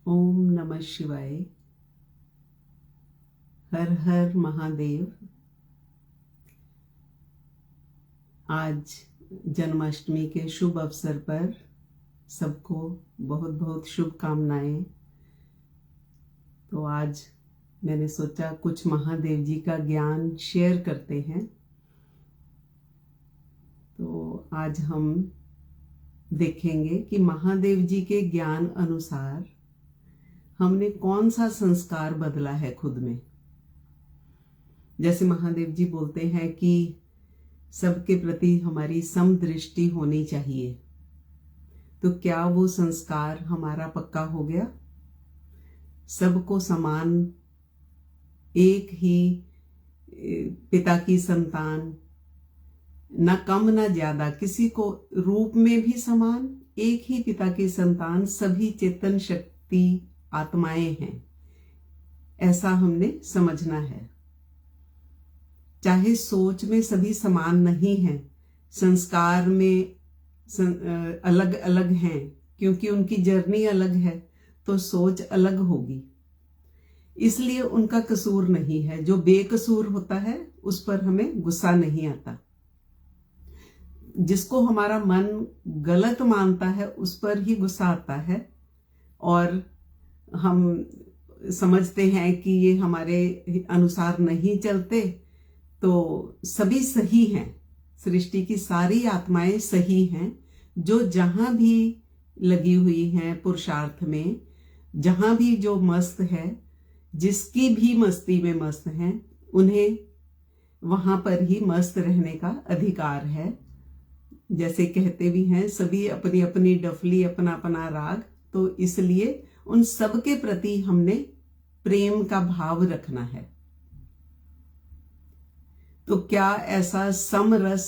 ओम नमः शिवाय। हर हर महादेव। आज जन्माष्टमी के शुभ अवसर पर सबको बहुत बहुत शुभकामनाएं। तो आज मैंने सोचा कुछ महादेव जी का ज्ञान शेयर करते हैं। तो आज हम देखेंगे कि महादेव जी के ज्ञान अनुसार हमने कौन सा संस्कार बदला है खुद में। जैसे महादेव जी बोलते हैं कि सबके प्रति हमारी समदृष्टि होनी चाहिए, तो क्या वो संस्कार हमारा पक्का हो गया? सबको समान, एक ही पिता की संतान, न कम न ज्यादा, किसी को रूप में भी समान, एक ही पिता की संतान, सभी चेतन शक्ति आत्माएं हैं, ऐसा हमने समझना है। चाहे सोच में सभी समान नहीं हैं, संस्कार में अलग अलग हैं, क्योंकि उनकी जर्नी अलग है तो सोच अलग होगी, इसलिए उनका कसूर नहीं है। जो बेकसूर होता है उस पर हमें गुस्सा नहीं आता। जिसको हमारा मन गलत मानता है उस पर ही गुस्सा आता है, और हम समझते हैं कि ये हमारे अनुसार नहीं चलते। तो सभी सही हैं, सृष्टि की सारी आत्माएं सही हैं, जो जहां भी लगी हुई हैं पुरुषार्थ में, जहां भी जो मस्त है, जिसकी भी मस्ती में मस्त हैं, उन्हें वहां पर ही मस्त रहने का अधिकार है। जैसे कहते भी हैं, सभी अपनी अपनी डफली, अपना अपना राग। तो इसलिए उन सब के प्रति हमने प्रेम का भाव रखना है। तो क्या ऐसा समरस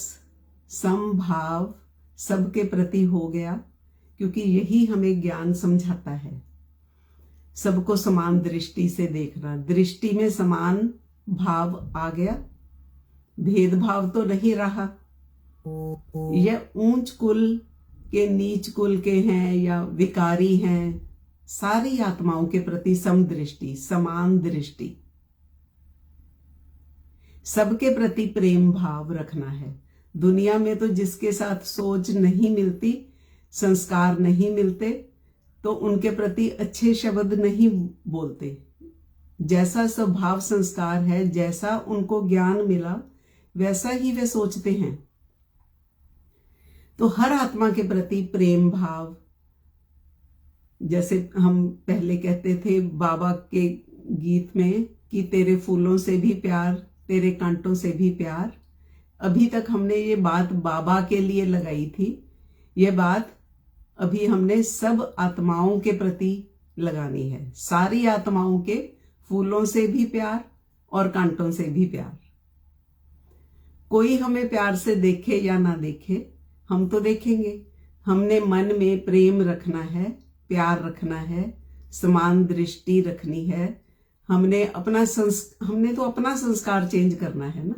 समभाव सबके प्रति हो गया? क्योंकि यही हमें ज्ञान समझाता है, सबको समान दृष्टि से देखना। दृष्टि में समान भाव आ गया, भेदभाव तो नहीं रहा। यह ऊंच कुल के नीच कुल के हैं या विकारी हैं, सारी आत्माओं के प्रति समदृष्टि, समान दृष्टि, सबके प्रति प्रेम भाव रखना है। दुनिया में तो जिसके साथ सोच नहीं मिलती, संस्कार नहीं मिलते, तो उनके प्रति अच्छे शब्द नहीं बोलते। जैसा स्वभाव संस्कार है, जैसा उनको ज्ञान मिला, वैसा ही वे सोचते हैं। तो हर आत्मा के प्रति प्रेम भाव, जैसे हम पहले कहते थे बाबा के गीत में कि तेरे फूलों से भी प्यार, तेरे कांटों से भी प्यार। अभी तक हमने ये बात बाबा के लिए लगाई थी, ये बात अभी हमने सब आत्माओं के प्रति लगानी है। सारी आत्माओं के फूलों से भी प्यार और कांटों से भी प्यार। कोई हमें प्यार से देखे या ना देखे, हम तो देखेंगे। हमने मन में प्रेम रखना है, प्यार रखना है, समान दृष्टि रखनी है। हमने तो अपना संस्कार चेंज करना है ना।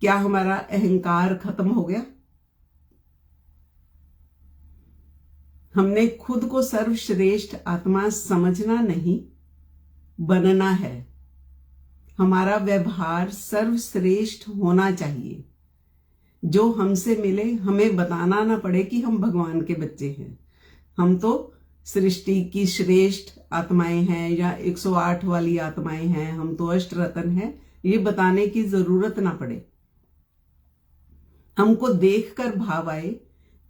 क्या हमारा अहंकार खत्म हो गया? हमने खुद को सर्वश्रेष्ठ आत्मा समझना नहीं, बनना है। हमारा व्यवहार सर्वश्रेष्ठ होना चाहिए। जो हमसे मिले हमें बताना ना पड़े कि हम भगवान के बच्चे हैं, हम तो सृष्टि की श्रेष्ठ आत्माएं हैं या 108 वाली आत्माएं हैं, हम तो अष्ट रत्न हैं, ये बताने की जरूरत ना पड़े। हमको देखकर भाव आए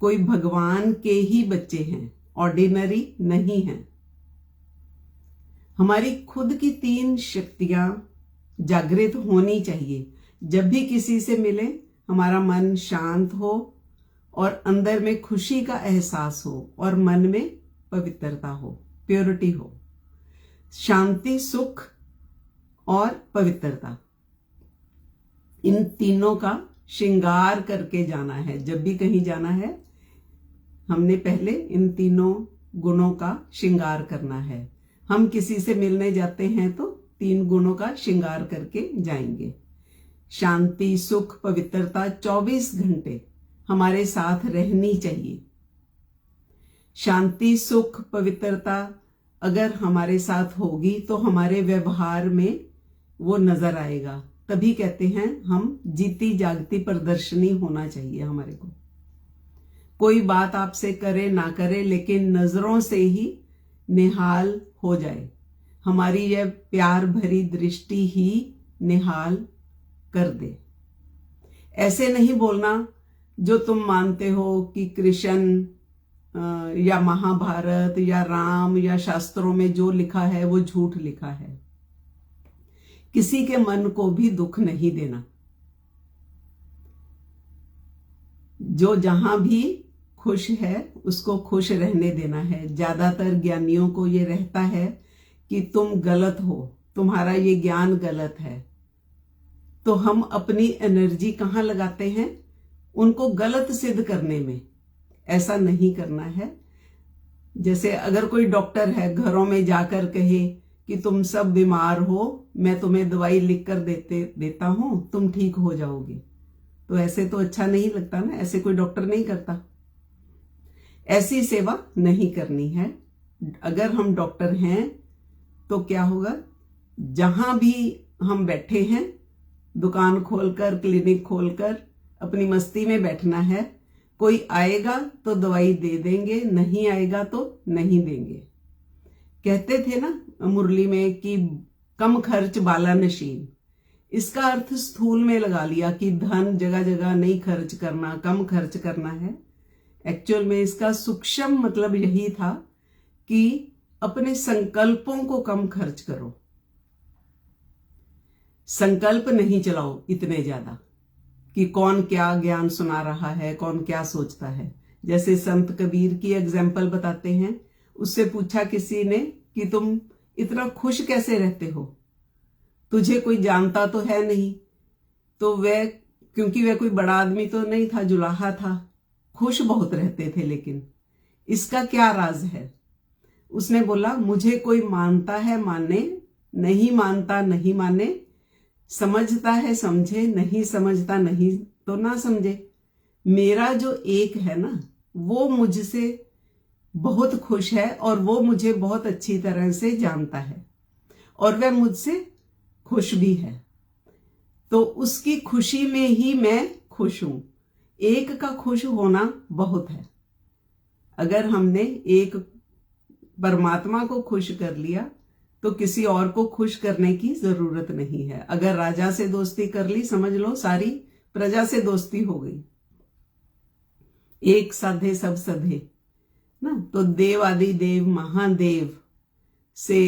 कोई भगवान के ही बच्चे हैं, ऑर्डिनरी नहीं हैं। हमारी खुद की 3 शक्तियां जागृत होनी चाहिए। जब भी किसी से मिले हमारा मन शांत हो और अंदर में खुशी का एहसास हो और मन में पवित्रता हो, प्योरिटी हो। शांति, सुख और पवित्रता, इन तीनों का श्रृंगार करके जाना है। जब भी कहीं जाना है, हमने पहले इन तीनों गुणों का श्रृंगार करना है। हम किसी से मिलने जाते हैं तो 3 गुणों का श्रृंगार करके जाएंगे। शांति, सुख, पवित्रता 24 घंटे हमारे साथ रहनी चाहिए। शांति, सुख, पवित्रता अगर हमारे साथ होगी तो हमारे व्यवहार में वो नजर आएगा। तभी कहते हैं हम जीती जागती प्रदर्शनी होना चाहिए हमारे को। कोई बात आपसे करे ना करे, लेकिन नजरों से ही निहाल हो जाए। हमारी यह प्यार भरी दृष्टि ही निहाल कर दे। ऐसे नहीं बोलना जो तुम मानते हो कि कृष्ण या महाभारत या राम या शास्त्रों में जो लिखा है वो झूठ लिखा है। किसी के मन को भी दुख नहीं देना। जो जहां भी खुश है उसको खुश रहने देना है। ज्यादातर ज्ञानियों को ये रहता है कि तुम गलत हो, तुम्हारा ये ज्ञान गलत है। तो हम अपनी एनर्जी कहाँ लगाते हैं? उनको गलत सिद्ध करने में। ऐसा नहीं करना है। जैसे अगर कोई डॉक्टर है, घरों में जाकर कहे कि तुम सब बीमार हो, मैं तुम्हें दवाई लिख कर देता हूं, तुम ठीक हो जाओगे, तो ऐसे तो अच्छा नहीं लगता ना। ऐसे कोई डॉक्टर नहीं करता। ऐसी सेवा नहीं करनी है। अगर हम डॉक्टर हैं तो क्या होगा, जहां भी हम बैठे हैं, दुकान खोलकर, क्लिनिक खोलकर अपनी मस्ती में बैठना है। कोई आएगा तो दवाई दे देंगे, नहीं आएगा तो नहीं देंगे। कहते थे ना मुरली में कि कम खर्च बाला नशीन। इसका अर्थ स्थूल में लगा लिया कि धन जगह जगह नहीं खर्च करना, कम खर्च करना है। एक्चुअल में इसका सूक्ष्म मतलब यही था कि अपने संकल्पों को कम खर्च करो। संकल्प नहीं चलाओ इतने ज्यादा कि कौन क्या ज्ञान सुना रहा है, कौन क्या सोचता है। जैसे संत कबीर की एग्जाम्पल बताते हैं। उससे पूछा किसी ने कि तुम इतना खुश कैसे रहते हो, तुझे कोई जानता तो है नहीं। तो वह, क्योंकि वह कोई बड़ा आदमी तो नहीं था, जुलाहा था, खुश बहुत रहते थे। लेकिन इसका क्या राज है? उसने बोला, मुझे कोई मानता है माने, नहीं मानता नहीं माने, समझता है समझे, नहीं समझता नहीं तो ना समझे। मेरा जो एक है ना, वो मुझसे बहुत खुश है और वो मुझे बहुत अच्छी तरह से जानता है और वह मुझसे खुश भी है। तो उसकी खुशी में ही मैं खुश हूं। एक का खुश होना बहुत है। अगर हमने एक परमात्मा को खुश कर लिया तो किसी और को खुश करने की जरूरत नहीं है। अगर राजा से दोस्ती कर ली, समझ लो सारी प्रजा से दोस्ती हो गई। एक साधे सब सधे ना। तो देव आदि देव महादेव से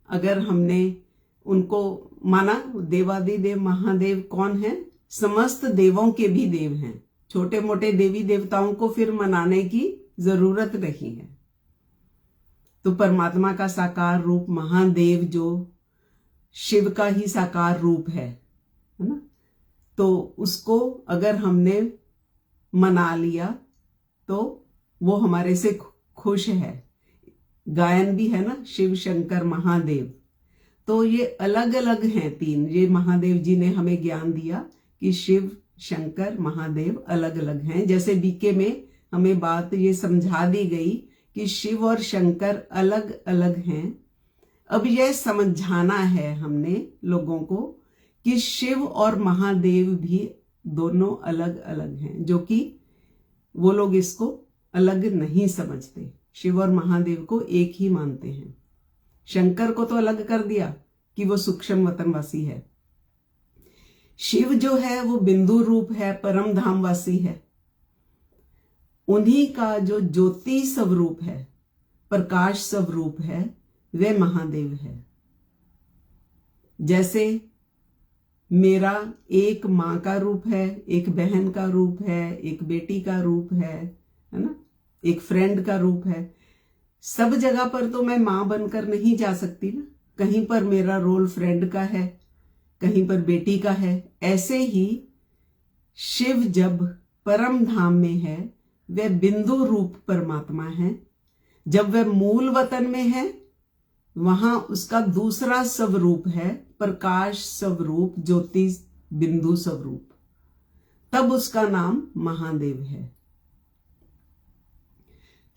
अगर हमने उनको माना, देवादि देव महादेव कौन है? समस्त देवों के भी देव हैं। छोटे मोटे देवी देवताओं को फिर मनाने की जरूरत नहीं है। तो परमात्मा का साकार रूप महादेव जो शिव का ही साकार रूप है ना, तो उसको अगर हमने मना लिया तो वो हमारे से खुश है। गायन भी है ना, शिव शंकर महादेव। तो ये अलग अलग हैं तीन। ये महादेव जी ने हमें ज्ञान दिया कि शिव शंकर महादेव अलग अलग हैं। जैसे बीके में हमें बात ये समझा दी गई कि शिव और शंकर अलग अलग हैं। अब यह समझाना है हमने लोगों को कि शिव और महादेव भी दोनों अलग अलग हैं, जो कि वो लोग इसको अलग नहीं समझते। शिव और महादेव को एक ही मानते हैं। शंकर को तो अलग कर दिया कि वो सूक्ष्म वतनवासी है। शिव जो है वो बिंदु रूप है, परम धामवासी है। उन्हीं का जो ज्योति स्वरूप है, प्रकाश स्वरूप है, वे महादेव है। जैसे मेरा एक माँ का रूप है, एक बहन का रूप है, एक बेटी का रूप है ना, एक फ्रेंड का रूप है। सब जगह पर तो मैं माँ बनकर नहीं जा सकती ना। कहीं पर मेरा रोल फ्रेंड का है, कहीं पर बेटी का है। ऐसे ही शिव जब परम धाम में है, वह बिंदु रूप परमात्मा है। जब वह मूल वतन में है, वहां उसका दूसरा स्वरूप है, प्रकाश स्वरूप, ज्योति बिंदु स्वरूप। तब उसका नाम महादेव है।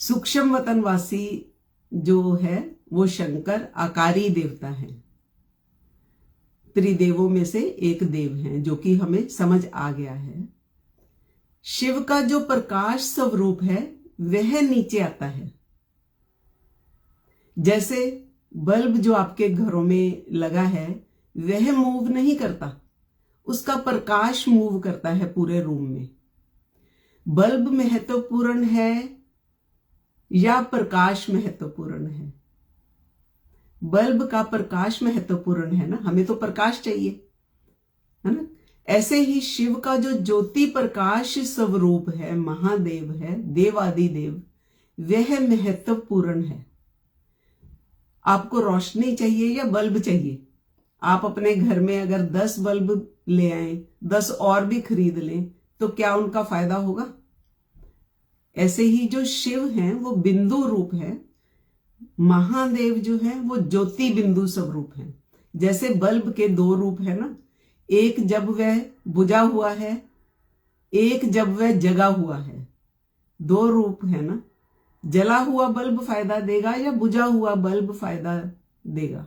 सूक्ष्म वतनवासी जो है वो शंकर आकारी देवता है, त्रिदेवों में से एक देव हैं, जो कि हमें समझ आ गया है। शिव का जो प्रकाश स्वरूप है वह नीचे आता है। जैसे बल्ब जो आपके घरों में लगा है वह मूव नहीं करता, उसका प्रकाश मूव करता है पूरे रूम में। बल्ब महत्वपूर्ण है या प्रकाश महत्वपूर्ण है? बल्ब का प्रकाश महत्वपूर्ण है ना, हमें तो प्रकाश चाहिए, है ना। ऐसे ही शिव का जो ज्योति प्रकाश स्वरूप है, महादेव है, देवादि देव, वह महत्वपूर्ण है। आपको रोशनी चाहिए या बल्ब चाहिए? आप अपने घर में अगर 10 बल्ब ले आए, 10 और भी खरीद लें, तो क्या उनका फायदा होगा? ऐसे ही जो शिव हैं वो बिंदु रूप है, महादेव जो है वो ज्योति बिंदु स्वरूप है। जैसे बल्ब के 2 रूप है ना, एक जब वह बुझा हुआ है, एक जब वह जगा हुआ है। 2 रूप है ना। जला हुआ बल्ब फायदा देगा या बुझा हुआ बल्ब फायदा देगा?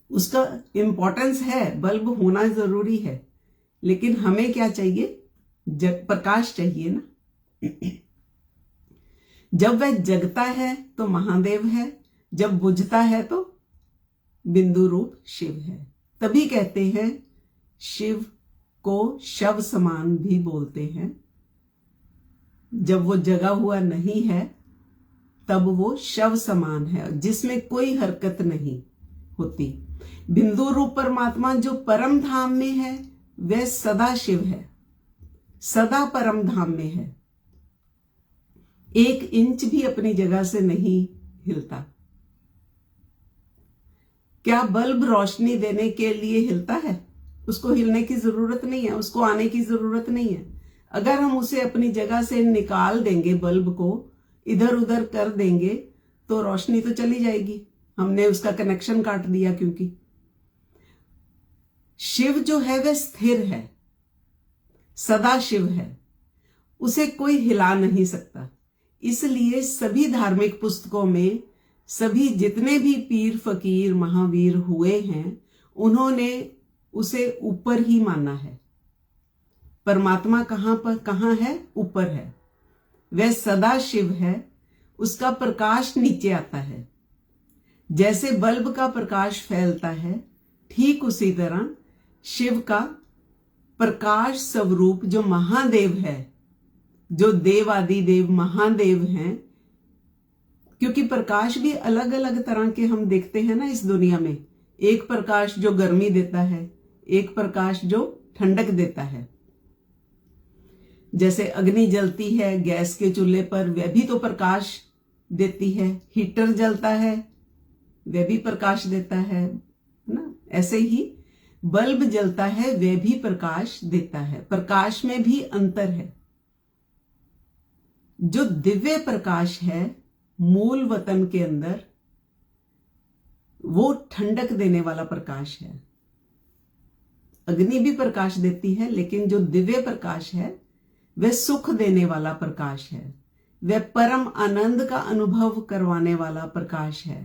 उसका इंपॉर्टेंस है, बल्ब होना जरूरी है, लेकिन हमें क्या चाहिए? प्रकाश चाहिए ना। जब वह जगता है तो महादेव है, जब बुझता है तो बिंदु रूप शिव है। तभी कहते हैं शिव को शव समान भी बोलते हैं। जब वो जगा हुआ नहीं है तब वो शव समान है, जिसमें कोई हरकत नहीं होती। बिंदु रूप परमात्मा जो परम धाम में है वह सदा शिव है, सदा परम धाम में है, 1 इंच भी अपनी जगह से नहीं हिलता। क्या बल्ब रोशनी देने के लिए हिलता है? उसको हिलने की जरूरत नहीं है, उसको आने की जरूरत नहीं है। अगर हम उसे अपनी जगह से निकाल देंगे, बल्ब को इधर उधर कर देंगे, तो रोशनी तो चली जाएगी। हमने उसका कनेक्शन काट दिया। क्योंकि शिव जो है वह स्थिर है, सदा शिव है, उसे कोई हिला नहीं सकता। इसलिए सभी धार्मिक पुस्तकों में सभी जितने भी पीर फकीर महावीर हुए हैं, उन्होंने उसे ऊपर ही माना है। परमात्मा कहां है? ऊपर है। वह सदा शिव है, उसका प्रकाश नीचे आता है। जैसे बल्ब का प्रकाश फैलता है, ठीक उसी तरह शिव का प्रकाश स्वरूप जो महादेव है, जो देवादि देव महादेव हैं, क्योंकि प्रकाश भी अलग अलग तरह के हम देखते हैं ना इस दुनिया में। एक प्रकाश जो गर्मी देता है, एक प्रकाश जो ठंडक देता है। जैसे अग्नि जलती है गैस के चूल्हे पर, वह भी तो प्रकाश देती है। हीटर जलता है, वह भी प्रकाश देता है ना। ऐसे ही बल्ब जलता है, वह भी प्रकाश देता है। प्रकाश में भी अंतर है। जो दिव्य प्रकाश है मूल वतन के अंदर, वो ठंडक देने वाला प्रकाश है। अग्नि भी प्रकाश देती है, लेकिन जो दिव्य प्रकाश है वह सुख देने वाला प्रकाश है। वह परम आनंद का अनुभव करवाने वाला प्रकाश है।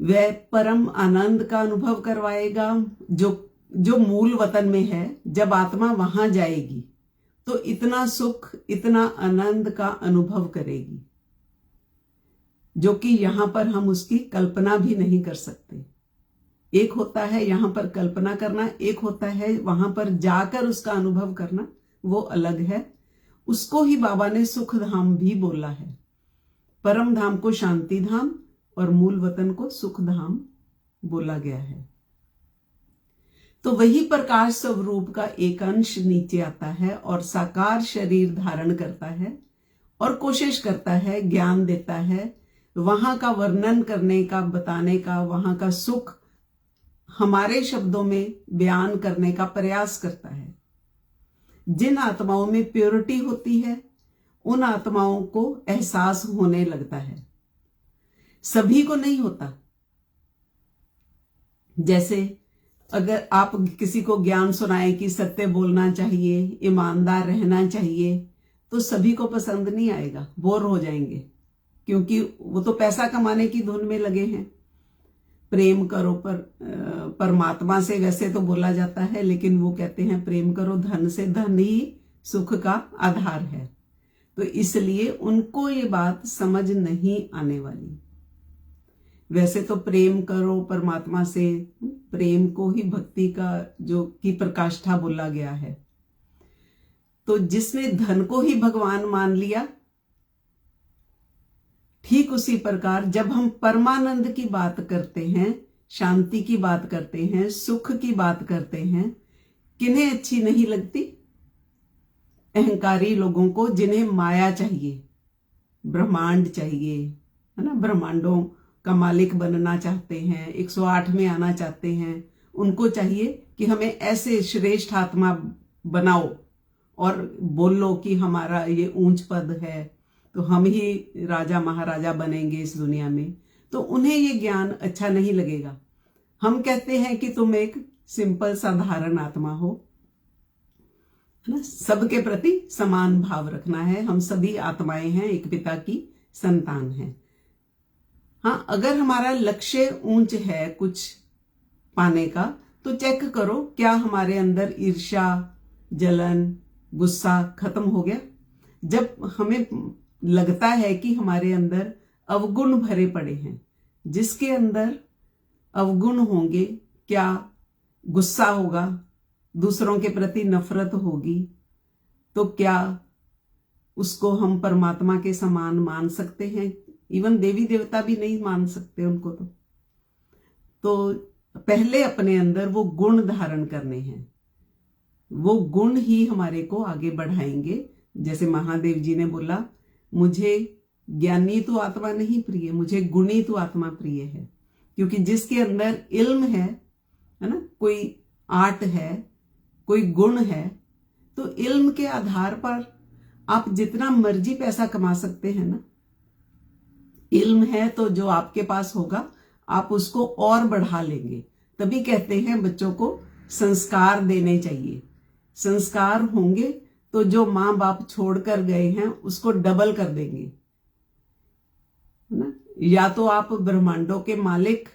वह परम आनंद का अनुभव करवाएगा जो मूल वतन में है। जब आत्मा वहां जाएगी तो इतना सुख, इतना आनंद का अनुभव करेगी, जो कि यहां पर हम उसकी कल्पना भी नहीं कर सकते। एक होता है यहां पर कल्पना करना, एक होता है वहां पर जाकर उसका अनुभव करना, वो अलग है। उसको ही बाबा ने सुख धाम भी बोला है। परम धाम को शांति धाम और मूल वतन को सुख धाम बोला गया है। तो वही प्रकाश स्वरूप का एक अंश नीचे आता है और साकार शरीर धारण करता है और कोशिश करता है, ज्ञान देता है, वहां का वर्णन करने का, बताने का, वहां का सुख हमारे शब्दों में बयान करने का प्रयास करता है। जिन आत्माओं में प्योरिटी होती है उन आत्माओं को एहसास होने लगता है, सभी को नहीं होता। जैसे अगर आप किसी को ज्ञान सुनाए कि सत्य बोलना चाहिए, ईमानदार रहना चाहिए, तो सभी को पसंद नहीं आएगा, बोर हो जाएंगे, क्योंकि वो तो पैसा कमाने की धुन में लगे हैं। प्रेम करो परमात्मा से वैसे तो बोला जाता है, लेकिन वो कहते हैं प्रेम करो धन से, धन ही सुख का आधार है। तो इसलिए उनको ये बात समझ नहीं आने वाली। वैसे तो प्रेम करो परमात्मा से, प्रेम को ही भक्ति का जो की प्रकाष्ठा बोला गया है। तो जिसने धन को ही भगवान मान लिया, ठीक उसी प्रकार जब हम परमानंद की बात करते हैं, शांति की बात करते हैं, सुख की बात करते हैं, किन्हें अच्छी नहीं लगती? अहंकारी लोगों को, जिन्हें माया चाहिए, ब्रह्मांड चाहिए, है ना, ब्रह्मांडों का मालिक बनना चाहते हैं, 108 में आना चाहते हैं। उनको चाहिए कि हमें ऐसे श्रेष्ठ आत्मा बनाओ और बोलो कि हमारा ये ऊंच पद है, तो हम ही राजा महाराजा बनेंगे इस दुनिया में। तो उन्हें ये ज्ञान अच्छा नहीं लगेगा। हम कहते हैं कि तुम एक सिंपल साधारण आत्मा हो, है ना, सबके प्रति समान भाव रखना है। हम सभी आत्माएं हैं, एक पिता की संतान हैं। हाँ, अगर हमारा लक्ष्य ऊंच है कुछ पाने का, तो चेक करो क्या हमारे अंदर ईर्ष्या, जलन, गुस्सा खत्म हो गया। जब हमें लगता है कि हमारे अंदर अवगुण भरे पड़े हैं, जिसके अंदर अवगुण होंगे, क्या गुस्सा होगा, दूसरों के प्रति नफरत होगी, तो क्या उसको हम परमात्मा के समान मान सकते हैं? इवन देवी देवता भी नहीं मान सकते उनको। तो पहले अपने अंदर वो गुण धारण करने हैं। वो गुण ही हमारे को आगे बढ़ाएंगे। जैसे महादेव जी ने बोला, मुझे ज्ञानी तो आत्मा नहीं प्रिय, मुझे गुणी तो आत्मा प्रिय है। क्योंकि जिसके अंदर इल्म है ना, कोई आर्ट है, कोई गुण है, तो इल्म के आधार पर आप जितना मर्जी पैसा कमा सकते हैं ना। इल्म है तो जो आपके पास होगा आप उसको और बढ़ा लेंगे। तभी कहते हैं बच्चों को संस्कार देने चाहिए। संस्कार होंगे तो जो माँ बाप छोड़कर गए हैं उसको डबल कर देंगे, ना। या तो आप ब्रह्मांडों के मालिक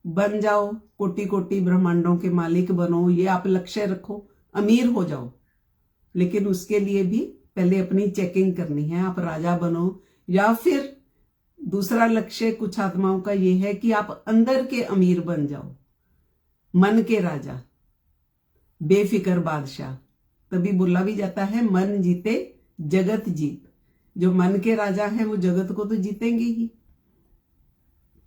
बन जाओ, कोटि कोटि ब्रह्मांडों के मालिक बनो, ये आप लक्ष्य रखो, अमीर हो जाओ। लेकिन उसके लिए भी पहले अपनी चेकिंग करनी है, आप राजा बनो। या फिर दूसरा लक्ष्य कुछ आत्माओं का ये है कि आप अंदर के अमीर बन जाओ, मन के राजा, बेफिक्र बादशाह। तभी बोला भी जाता है मन जीते जगत जीत। जो मन के राजा हैं वो जगत को तो जीतेंगे ही।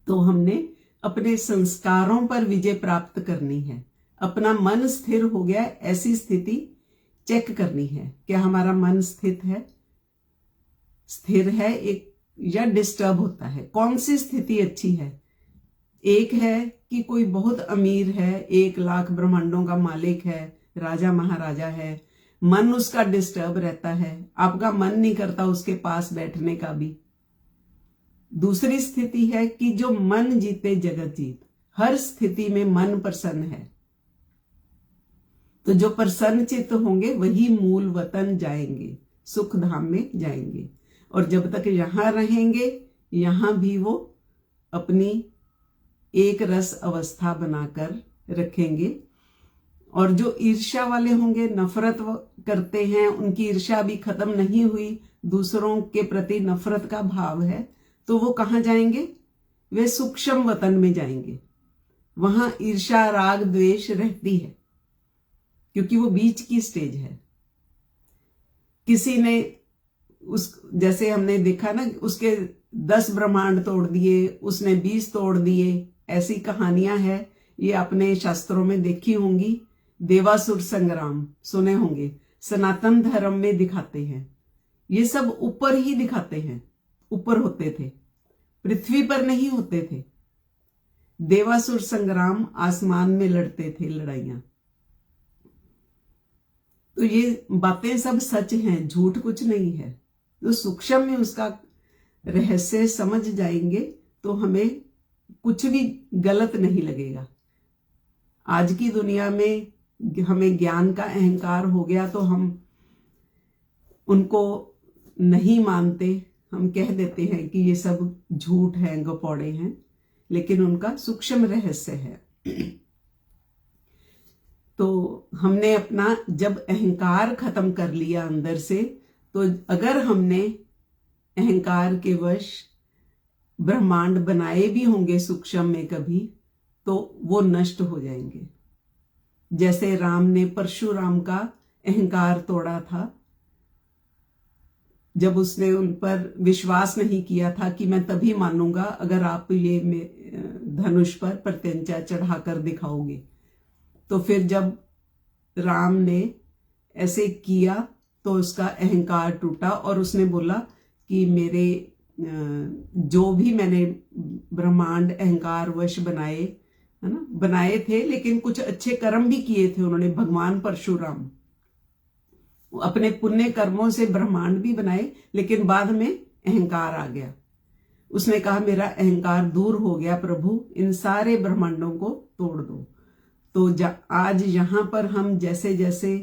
तो हमने अपने संस्कारों पर विजय प्राप्त करनी है। अपना मन स्थिर हो गया, ऐसी स्थिति चेक करनी है। क्या हमारा मन स्थिर है एक, या डिस्टर्ब होता है? कौन सी स्थिति अच्छी है? एक है कि कोई बहुत अमीर है, 1 लाख ब्रह्मांडों का मालिक है, राजा महाराजा है, मन उसका डिस्टर्ब रहता है, आपका मन नहीं करता उसके पास बैठने का भी। दूसरी स्थिति है कि जो मन जीते जगत जीत, हर स्थिति में मन प्रसन्न है। तो जो प्रसन्न चित्त होंगे वही मूल वतन जाएंगे, सुख धाम में जाएंगे। और जब तक यहां रहेंगे, यहां भी वो अपनी एक रस अवस्था बनाकर रखेंगे। और जो ईर्ष्या वाले होंगे, नफरत करते हैं, उनकी ईर्ष्या भी खत्म नहीं हुई, दूसरों के प्रति नफरत का भाव है, तो वो कहां जाएंगे? वे सूक्ष्म वतन में जाएंगे। वहां ईर्ष्या, राग, द्वेष रहती है, क्योंकि वो बीच की स्टेज है। किसी ने जैसे हमने देखा ना, उसके 10 ब्रह्मांड तोड़ दिए, उसने 20 तोड़ दिए, ऐसी कहानियां हैं। ये आपने शास्त्रों में देखी होंगी। देवासुर संग्राम सुने होंगे, सनातन धर्म में दिखाते हैं। ये सब ऊपर ही दिखाते हैं, ऊपर होते थे, पृथ्वी पर नहीं होते थे। देवासुर संग्राम आसमान में लड़ते थे लड़ाइयां। तो ये बातें सब सच हैं, झूठ कुछ नहीं है। तो सूक्ष्म में उसका रहस्य समझ जाएंगे तो हमें कुछ भी गलत नहीं लगेगा। आज की दुनिया में हमें ज्ञान का अहंकार हो गया तो हम उनको नहीं मानते, हम कह देते हैं कि ये सब झूठ है, गपौड़े हैं, लेकिन उनका सूक्ष्म रहस्य है। तो हमने अपना जब अहंकार खत्म कर लिया अंदर से, तो अगर हमने अहंकार के वश ब्रह्मांड बनाए भी होंगे सूक्ष्म में कभी, तो वो नष्ट हो जाएंगे। जैसे राम ने परशुराम का अहंकार तोड़ा था, जब उसने उन पर विश्वास नहीं किया था कि मैं तभी मानूंगा अगर आप ये धनुष पर प्रत्यंचा चढ़ाकर दिखाओगे। तो फिर जब राम ने ऐसे किया तो उसका अहंकार टूटा और उसने बोला कि मेरे जो भी मैंने ब्रह्मांड अहंकार वश बनाए, है ना, बनाए थे, लेकिन कुछ अच्छे कर्म भी किए थे उन्होंने। भगवान परशुराम अपने पुण्य कर्मों से ब्रह्मांड भी बनाए, लेकिन बाद में अहंकार आ गया। उसने कहा मेरा अहंकार दूर हो गया प्रभु, इन सारे ब्रह्मांडों को तोड़ दो। तो आज यहां पर हम जैसे जैसे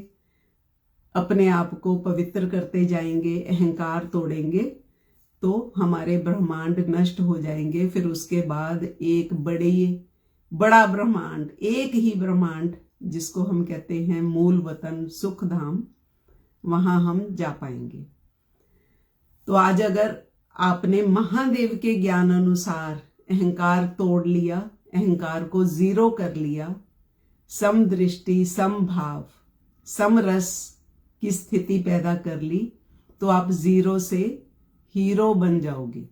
अपने आप को पवित्र करते जाएंगे, अहंकार तोड़ेंगे, तो हमारे ब्रह्मांड नष्ट हो जाएंगे। फिर उसके बाद एक बड़ा ब्रह्मांड, एक ही ब्रह्मांड जिसको हम कहते हैं मूल वतन सुख धाम, वहां हम जा पाएंगे। तो आज अगर आपने महादेव के ज्ञान अनुसार अहंकार तोड़ लिया, अहंकार को जीरो कर लिया, सम दृष्टि, सम भाव, सम रस की स्थिति पैदा कर ली, तो आप जीरो से हीरो बन जाओगे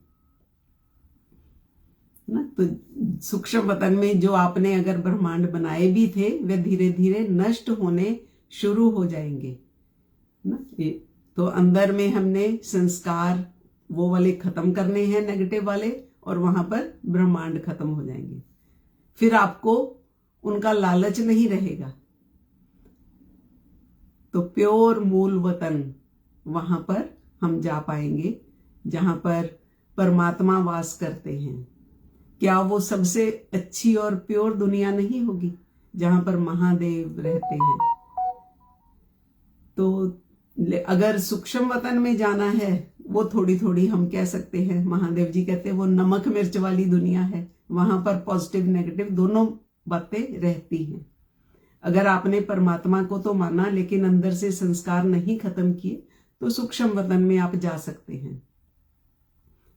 ना। तो सूक्ष्म वतन में जो आपने अगर ब्रह्मांड बनाए भी थे, वे धीरे धीरे नष्ट होने शुरू हो जाएंगे ना। तो अंदर में हमने संस्कार वो वाले खत्म करने हैं, नेगेटिव वाले, और वहां पर ब्रह्मांड खत्म हो जाएंगे। फिर आपको उनका लालच नहीं रहेगा। तो प्योर मूल वतन, वहां पर हम जा पाएंगे जहां पर परमात्मा वास करते हैं। क्या वो सबसे अच्छी और प्योर दुनिया नहीं होगी जहां पर महादेव रहते हैं? तो अगर सूक्ष्म वतन में जाना है, वो थोड़ी थोड़ी हम कह सकते हैं, महादेव जी कहते हैं वो नमक मिर्च वाली दुनिया है, वहां पर पॉजिटिव नेगेटिव दोनों बातें रहती हैं। अगर आपने परमात्मा को तो माना लेकिन अंदर से संस्कार नहीं खत्म किए, तो सूक्ष्म वतन में आप जा सकते हैं।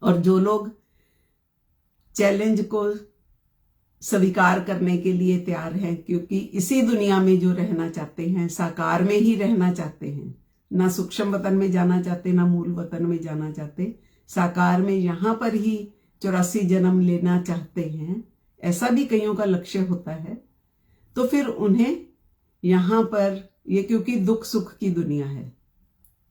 और जो लोग चैलेंज को स्वीकार करने के लिए तैयार हैं, क्योंकि इसी दुनिया में जो रहना चाहते हैं, साकार में ही रहना चाहते हैं, ना सूक्ष्म वतन में जाना चाहते, ना मूल वतन में जाना चाहते, साकार में यहां पर ही 84 जन्म लेना चाहते हैं, ऐसा भी कईयों का लक्ष्य होता है। तो फिर उन्हें यहां पर ये, क्योंकि दुख सुख की दुनिया है,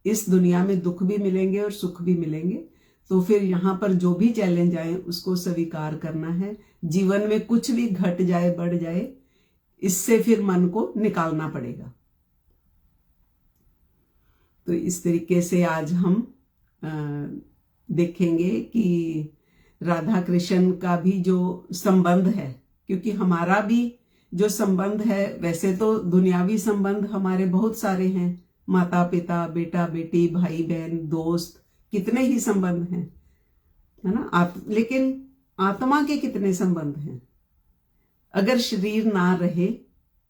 इस दुनिया में दुख भी मिलेंगे और सुख भी मिलेंगे, तो फिर यहां पर जो भी चैलेंज आए उसको स्वीकार करना है। जीवन में कुछ भी घट जाए बढ़ जाए, इससे फिर मन को निकालना पड़ेगा। तो इस तरीके से आज हम देखेंगे कि राधा कृष्ण का भी जो संबंध है, क्योंकि हमारा भी जो संबंध है, वैसे तो दुनियावी संबंध हमारे बहुत सारे हैं, माता पिता, बेटा बेटी, भाई बहन, दोस्त, कितने ही संबंध हैं, है ना। लेकिन आत्मा के कितने संबंध हैं? अगर शरीर ना रहे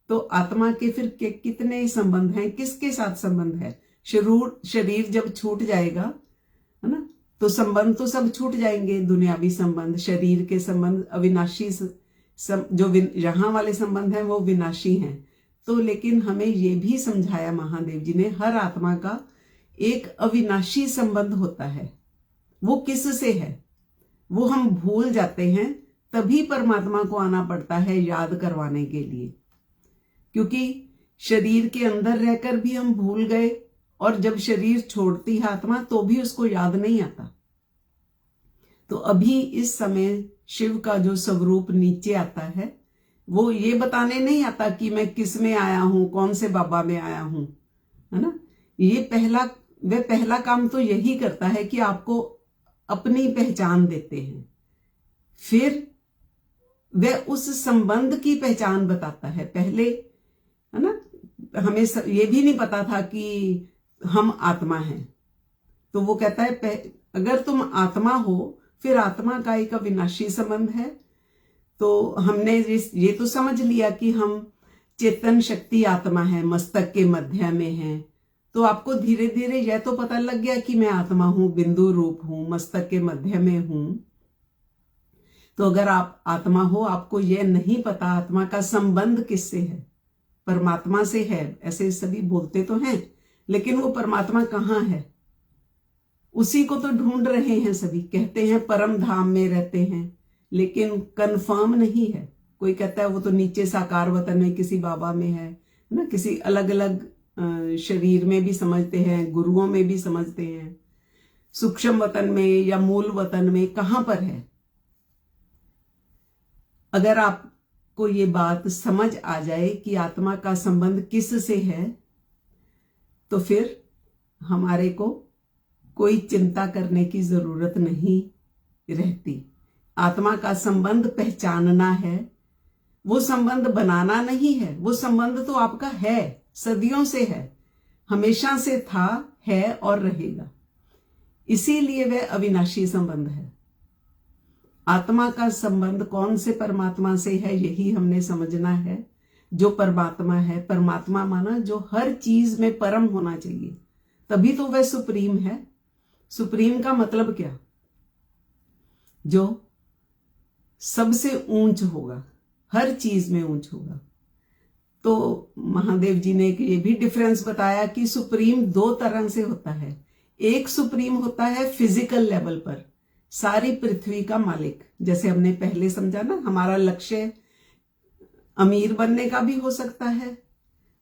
तो आत्मा के फिर कितने संबंध हैं, किसके साथ संबंध है? शरीर जब छूट जाएगा, है ना, तो संबंध तो सब छूट जाएंगे। दुनियावी संबंध, शरीर के संबंध अविनाशी, जो यहाँ वाले संबंध हैं वो विनाशी हैं। तो लेकिन हमें ये भी समझाया महादेव जी ने, हर आत्मा का एक अविनाशी संबंध होता है। वो किससे है वो हम भूल जाते हैं, तभी परमात्मा को आना पड़ता है याद करवाने के लिए, क्योंकि शरीर के अंदर रहकर भी हम भूल गए, और जब शरीर छोड़ती है आत्मा तो भी उसको याद नहीं आता। तो अभी इस समय शिव का जो स्वरूप नीचे आता है, वो ये बताने नहीं आता कि मैं किस में आया हूं, कौन से बाबा में आया हूं, है ना। ये पहला काम तो यही करता है कि आपको अपनी पहचान देते हैं, फिर वह उस संबंध की पहचान बताता है। पहले, है ना, हमें ये भी नहीं पता था कि हम आत्मा हैं, तो वो कहता है अगर तुम आत्मा हो फिर आत्मा का एक अविनाशी संबंध है। तो हमने ये तो समझ लिया कि हम चेतन शक्ति आत्मा है, मस्तक के मध्य में है। तो आपको धीरे धीरे यह तो पता लग गया कि मैं आत्मा हूं, बिंदु रूप हूं, मस्तक के मध्य में हूं। तो अगर आप आत्मा हो, आपको यह नहीं पता आत्मा का संबंध किससे है, परमात्मा से है। ऐसे सभी बोलते तो हैं, लेकिन वो परमात्मा कहाँ है, उसी को तो ढूंढ रहे हैं सभी। कहते हैं परम धाम में रहते हैं, लेकिन कंफर्म नहीं है। कोई कहता है वो तो नीचे साकार वतन में किसी बाबा में है ना, किसी अलग अलग शरीर में भी समझते हैं, गुरुओं में भी समझते हैं, सूक्ष्म वतन में या मूल वतन में, कहां पर है। अगर आपको ये बात समझ आ जाए कि आत्मा का संबंध किस से है, तो फिर हमारे को कोई चिंता करने की जरूरत नहीं रहती। आत्मा का संबंध पहचानना है, वो संबंध बनाना नहीं है। वो संबंध तो आपका है, सदियों से है, हमेशा से था, है और रहेगा। इसीलिए वह अविनाशी संबंध है। आत्मा का संबंध कौन से परमात्मा से है, यही हमने समझना है। जो परमात्मा है, परमात्मा माना जो हर चीज में परम होना चाहिए, तभी तो वह सुप्रीम है। सुप्रीम का मतलब क्या? जो सबसे ऊंच होगा, हर चीज में ऊंच होगा। तो महादेव जी ने ये भी डिफरेंस बताया कि सुप्रीम दो तरह से होता है। एक सुप्रीम होता है फिजिकल लेवल पर, सारी पृथ्वी का मालिक। जैसे हमने पहले समझा ना, हमारा लक्ष्य अमीर बनने का भी हो सकता है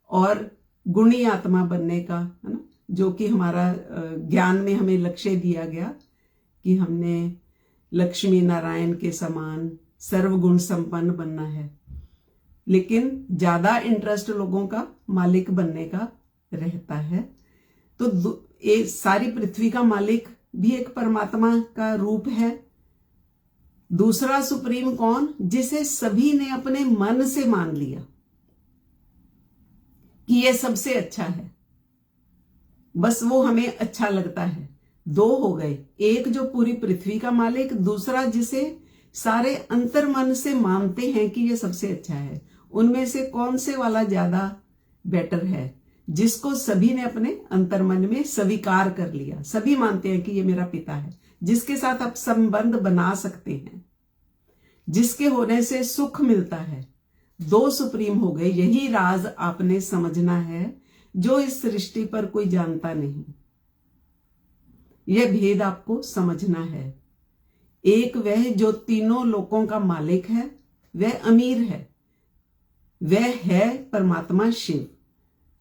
और गुणी आत्मा बनने का, है ना, जो कि हमारा ज्ञान में हमें लक्ष्य दिया गया कि हमने लक्ष्मी नारायण के समान सर्वगुण संपन्न बनना है। लेकिन ज्यादा इंटरेस्ट लोगों का मालिक बनने का रहता है। तो ये सारी पृथ्वी का मालिक भी एक परमात्मा का रूप है। दूसरा सुप्रीम कौन? जिसे सभी ने अपने मन से मान लिया कि यह सबसे अच्छा है, बस वो हमें अच्छा लगता है। दो हो गए, एक जो पूरी पृथ्वी का मालिक, दूसरा जिसे सारे अंतर मन से मानते हैं कि यह सबसे अच्छा है। उनमें से कौन से वाला ज्यादा बेटर है? जिसको सभी ने अपने अंतर्मन में स्वीकार कर लिया, सभी मानते हैं कि ये मेरा पिता है, जिसके साथ आप संबंध बना सकते हैं, जिसके होने से सुख मिलता है। दो सुप्रीम हो गए। यही राज आपने समझना है, जो इस सृष्टि पर कोई जानता नहीं। यह भेद आपको समझना है। एक वह जो तीनों लोकों का मालिक है, वह अमीर है, वह है परमात्मा शिव।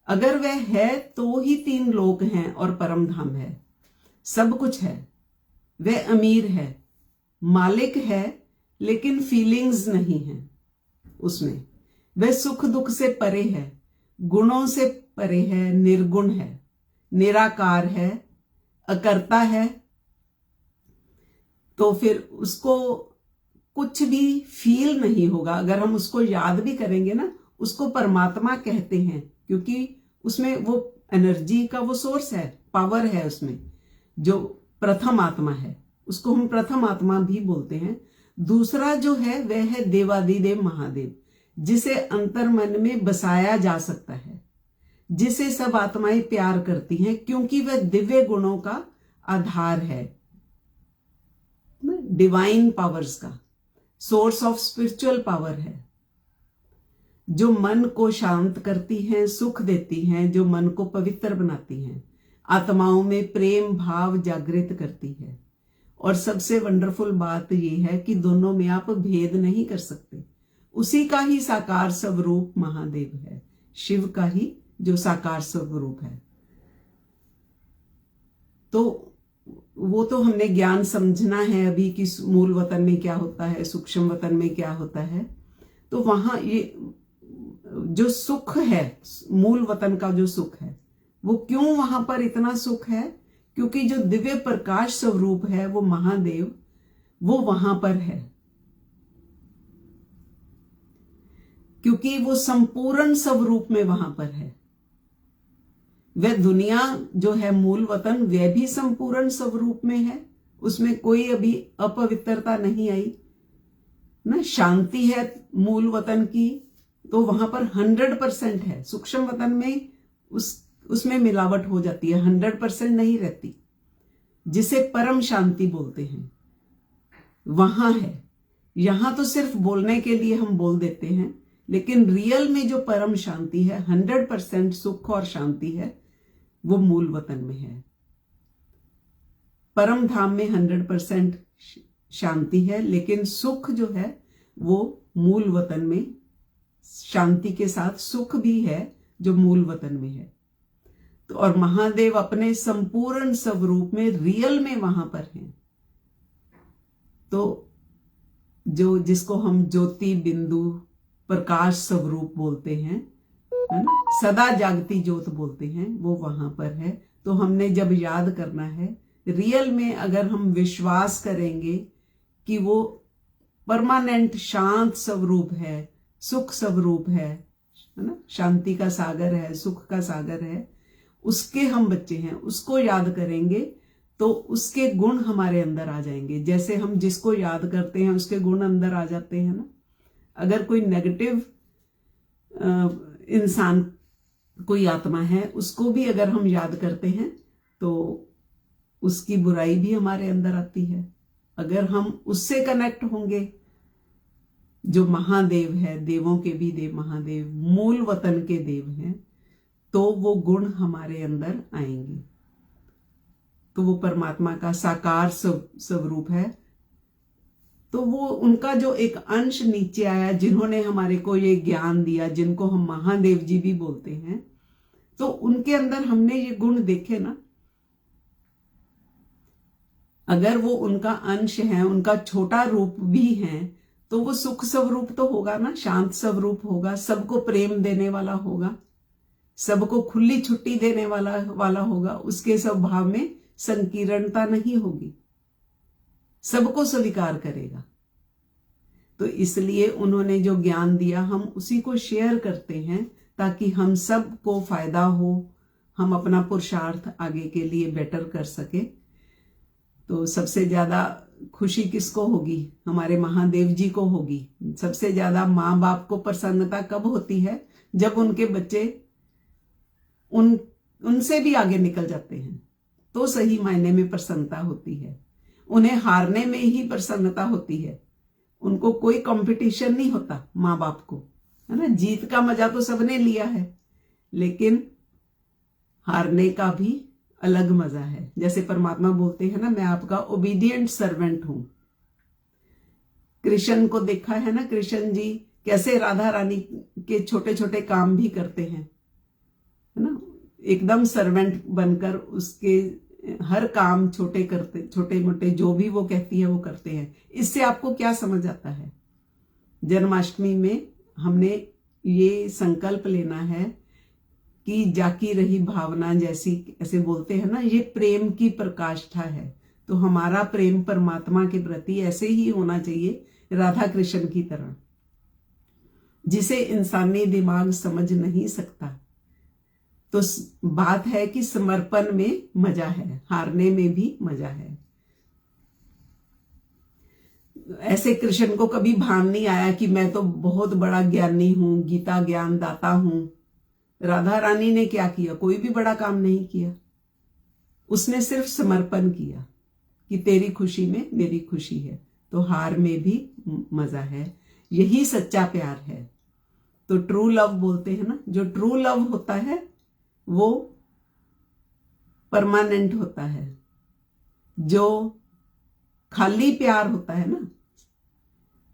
अगर वह है तो ही तीन लोक हैं और परम धाम है, सब कुछ है। वह अमीर है, मालिक है, लेकिन फीलिंग्स नहीं है उसमें। वह सुख दुख से परे है, गुणों से परे है, निर्गुण है, निराकार है, अकर्ता है। तो फिर उसको कुछ भी फील नहीं होगा। अगर हम उसको याद भी करेंगे ना, उसको परमात्मा कहते हैं, क्योंकि उसमें वो एनर्जी का वो सोर्स है, पावर है उसमें। जो प्रथम आत्मा है, उसको हम प्रथम आत्मा भी बोलते हैं। दूसरा जो है वह है देवादिदेव महादेव, जिसे अंतर मन में बसाया जा सकता है, जिसे सब आत्माएं प्यार करती हैं, क्योंकि वह दिव्य गुणों का आधार है, डिवाइन पावर्स का सोर्स ऑफ स्पिरिचुअल पावर है, जो मन को शांत करती हैं, सुख देती हैं, जो मन को पवित्र बनाती हैं, आत्माओं में प्रेम भाव जागृत करती है। और सबसे वंडरफुल बात यह है कि दोनों में आप भेद नहीं कर सकते। उसी का ही साकार स्वरूप महादेव है, शिव का ही जो साकार स्वरूप है। तो वो तो हमने ज्ञान समझना है अभी कि मूल वतन में क्या होता है, सूक्ष्म वतन में क्या होता है। तो वहां ये जो सुख है, मूल वतन का जो सुख है, वो क्यों वहां पर इतना सुख है? क्योंकि जो दिव्य प्रकाश स्वरूप है वो महादेव, वो वहां पर है, क्योंकि वो संपूर्ण स्वरूप में वहां पर है। वह दुनिया जो है मूल वतन, वह भी संपूर्ण स्वरूप में है, उसमें कोई अभी अपवित्रता नहीं आई ना। शांति है मूल वतन की, तो वहां पर 100% है। सूक्ष्म वतन में उसमें मिलावट हो जाती है, 100% नहीं रहती, जिसे परम शांति बोलते हैं, वहां है। यहां तो सिर्फ बोलने के लिए हम बोल देते हैं, लेकिन रियल में जो परम शांति है, 100% सुख और शांति है, वो मूल वतन में है। परम धाम में 100% शांति है, लेकिन सुख जो है वो मूल वतन में, शांति के साथ सुख भी है जो मूल वतन में है। तो और महादेव अपने संपूर्ण स्वरूप में रियल में वहां पर हैं। तो जो जिसको हम ज्योति बिंदु प्रकाश स्वरूप बोलते हैं, है ना, सदा जागती ज्योत बोलते हैं, वो वहां पर है। तो हमने जब याद करना है, रियल में अगर हम विश्वास करेंगे कि वो परमानेंट शांत स्वरूप है, सुख स्वरूप है ना, शांति का सागर है, सुख का सागर है, उसके हम बच्चे हैं, उसको याद करेंगे तो उसके गुण हमारे अंदर आ जाएंगे। जैसे हम जिसको याद करते हैं उसके गुण अंदर आ जाते हैं ना। अगर कोई नेगेटिव इंसान, कोई आत्मा है, उसको भी अगर हम याद करते हैं तो उसकी बुराई भी हमारे अंदर आती है। अगर हम उससे कनेक्ट होंगे, जो महादेव है, देवों के भी देव महादेव, मूल वतन के देव हैं, तो वो गुण हमारे अंदर आएंगे। तो वो परमात्मा का साकार स्वरूप है। तो वो उनका जो एक अंश नीचे आया, जिन्होंने हमारे को ये ज्ञान दिया, जिनको हम महादेव जी भी बोलते हैं, तो उनके अंदर हमने ये गुण देखे ना। अगर वो उनका अंश है, उनका छोटा रूप भी है, तो वो सुख स्वरूप तो होगा ना, शांत स्वरूप होगा, सबको प्रेम देने वाला होगा, सबको खुली छुट्टी देने वाला होगा। उसके स्वभाव में संकीर्णता नहीं होगी, सबको स्वीकार करेगा। तो इसलिए उन्होंने जो ज्ञान दिया, हम उसी को शेयर करते हैं ताकि हम सबको फायदा हो, हम अपना पुरुषार्थ आगे के लिए बेटर कर सके। तो सबसे ज्यादा खुशी किसको होगी? हमारे महादेव जी को होगी। सबसे ज्यादा माँ बाप को प्रसन्नता कब होती है? जब उनके बच्चे उनसे भी आगे निकल जाते हैं, तो सही मायने में प्रसन्नता होती है। उन्हें हारने में ही प्रसन्नता होती है, उनको कोई कंपटीशन नहीं होता माँ बाप को, है ना। जीत का मजा तो सबने लिया है, लेकिन हारने का भी अलग मजा है। जैसे परमात्मा बोलते हैं ना, मैं आपका ओबीडियंट सर्वेंट हूं। कृष्ण को देखा है ना, कृष्ण जी कैसे राधा रानी के छोटे छोटे काम भी करते हैं, है ना, एकदम सर्वेंट बनकर उसके हर काम छोटे मोटे जो भी वो कहती है वो करते हैं। इससे आपको क्या समझ आता है? जन्माष्टमी में हमने ये संकल्प लेना है कि जाकी रही भावना, जैसी ऐसे बोलते हैं ना, ये प्रेम की प्रकाष्ठा है। तो हमारा प्रेम परमात्मा के प्रति ऐसे ही होना चाहिए, राधा कृष्ण की तरह, जिसे इंसानी दिमाग समझ नहीं सकता। तो बात है कि समर्पण में मजा है, हारने में भी मजा है। ऐसे कृष्ण को कभी भान नहीं आया कि मैं तो बहुत बड़ा ज्ञानी हूं, गीता ज्ञान दाता हूं। राधा रानी ने क्या किया? कोई भी बड़ा काम नहीं किया, उसने सिर्फ समर्पण किया कि तेरी खुशी में मेरी खुशी है, तो हार में भी मजा है। यही सच्चा प्यार है। तो ट्रू लव बोलते हैं ना, जो ट्रू लव होता है वो परमानेंट होता है। जो खाली प्यार होता है ना,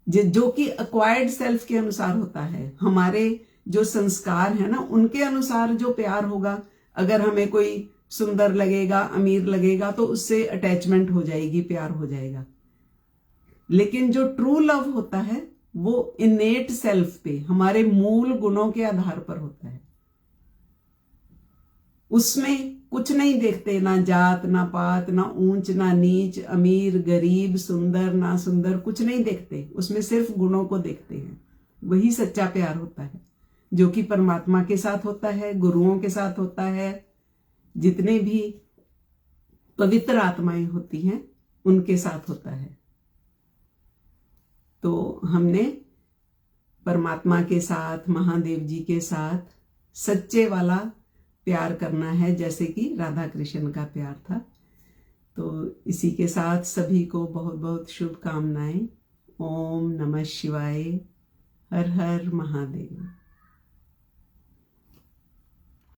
जो कि एक्वायर्ड सेल्फ के अनुसार होता है, हमारे जो संस्कार है ना उनके अनुसार जो प्यार होगा। अगर हमें कोई सुंदर लगेगा, अमीर लगेगा, तो उससे अटैचमेंट हो जाएगी, प्यार हो जाएगा। लेकिन जो ट्रू लव होता है वो इनेट सेल्फ पे, हमारे मूल गुणों के आधार पर होता है। उसमें कुछ नहीं देखते, ना जात ना पात, ना ऊंच ना नीच, अमीर गरीब, सुंदर ना सुंदर, कुछ नहीं देखते। उसमें सिर्फ गुणों को देखते हैं। वही सच्चा प्यार होता है, जो कि परमात्मा के साथ होता है, गुरुओं के साथ होता है, जितने भी पवित्र आत्माएं होती हैं उनके साथ होता है। तो हमने परमात्मा के साथ, महादेव जी के साथ सच्चे वाला प्यार करना है, जैसे कि राधा कृष्ण का प्यार था। तो इसी के साथ सभी को बहुत बहुत शुभकामनाएं। ओम नमः शिवाय। हर हर महादेव।